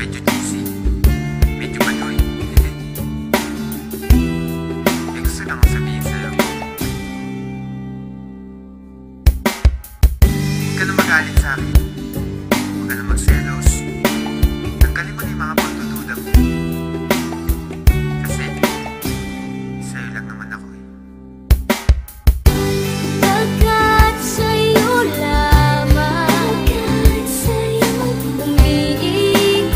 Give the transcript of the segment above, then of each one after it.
medyo cheesy, medyo maloy. May gusto lang akong sabihin sa'yo. Huwag ka na magalit sa'kin. Huwag ka na magselos. Tanggalin mo na yung mga pagdududa mo. Kasi sa'yo lang naman ako eh. Pagkat sa'yo lamang umiikot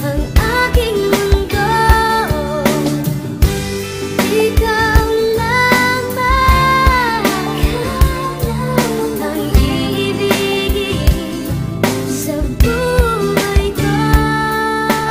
ang aking mundo. Ikaw lamang ang iibigin sa buhay ko.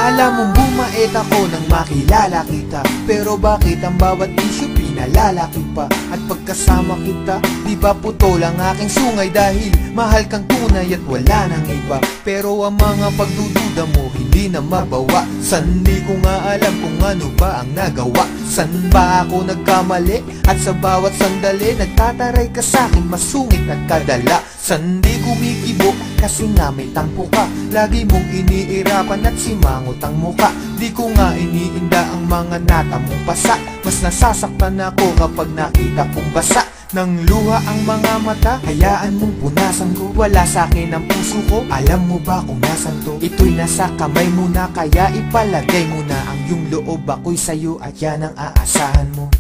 Alam mong bumait ako nang makilala kita, pero bakit ang bawat isyu pinalalaki pa? At pagkasama kita, di ba putol ang aking sungay? Dahil mahal kang tunay at wala nang iba. Pero ang mga pagdududa mo hindi na mabawa. San di ko nga alam kung ano ba ang nagawa. San ba ako nagkamali? At sa bawat sandali nagtataray ka sa'kin, masungit at kadala. San di kumikibo kasi nga may tampo ka. Lagi mong iniirapan at simangot ang muka. Di ko nga iniinda ang mga natamong pasa. Mas nasasaktan ako kapag nakita kong basa ng luha ang mga mata. Hayaan mong punasan ko, wala sa'kin ang puso ko. Alam mo ba kung nasan to? Ito'y nasa kamay mo na, kaya ipalagay mo na ang iyong loob. Ako'y sa'yo at yan ang aasahan mo.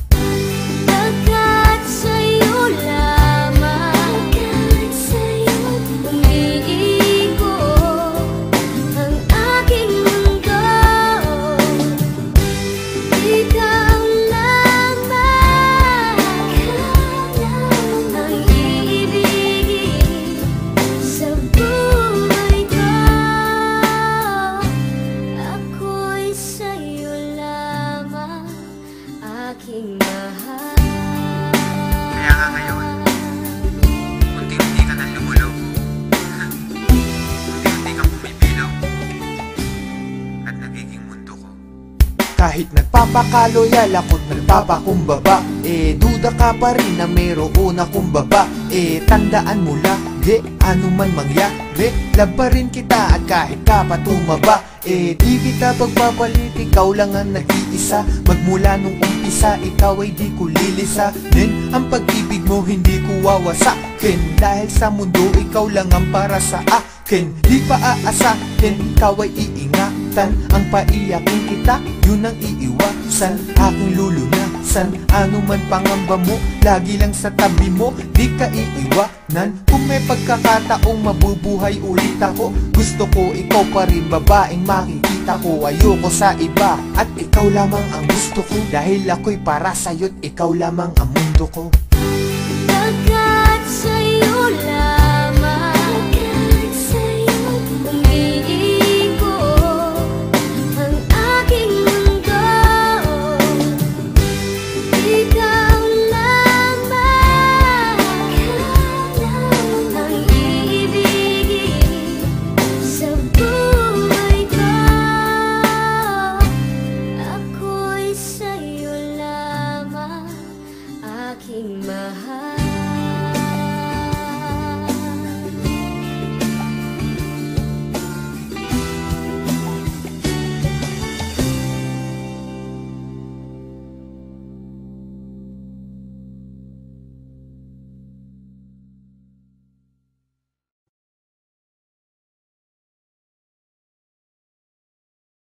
Pagkat sa'yo lamang umiikot ang aking mundo. Ikaw lamang ang iibigin sa buhay ko. Ako'y sa'yo lamang, aking mahal. Kaya nga ngayon, unti-unti ka nang lumulog. Unti-unti kang bumibilog. At nagiging mundo ko. Kahit nagpapakaloyal ako't nagpapakumbaba, duda ka pa rin na mayroon akong baba. Tandaan mo lagi, ano man mangyari, love pa rin kita at kahit ka pa tumaba. Di kita pagpapalit, ikaw lang ang nag-iisa. Magmula nung umpisa, ikaw ay di ko lilisanin. Ang pag-ibig mo hindi ko wawasakin, dahil sa mundo ikaw lang ang para sa akin. Di pa aasahin, ikaw ay iingatan. Ang paiyakin kita, yun ang iiwasan. Aking lulunasan, ano man pangamba mo, lagi lang sa tabi mo, di ka iiwanan. Kung may pagkakataong mabubuhay ulit ako, gusto ko ikaw pa rin, babaeng makikita ko. Ayoko sa iba, at ikaw lamang ang gusto ko, dahil ako'y para sa'yo't ikaw lamang ang mundo ko.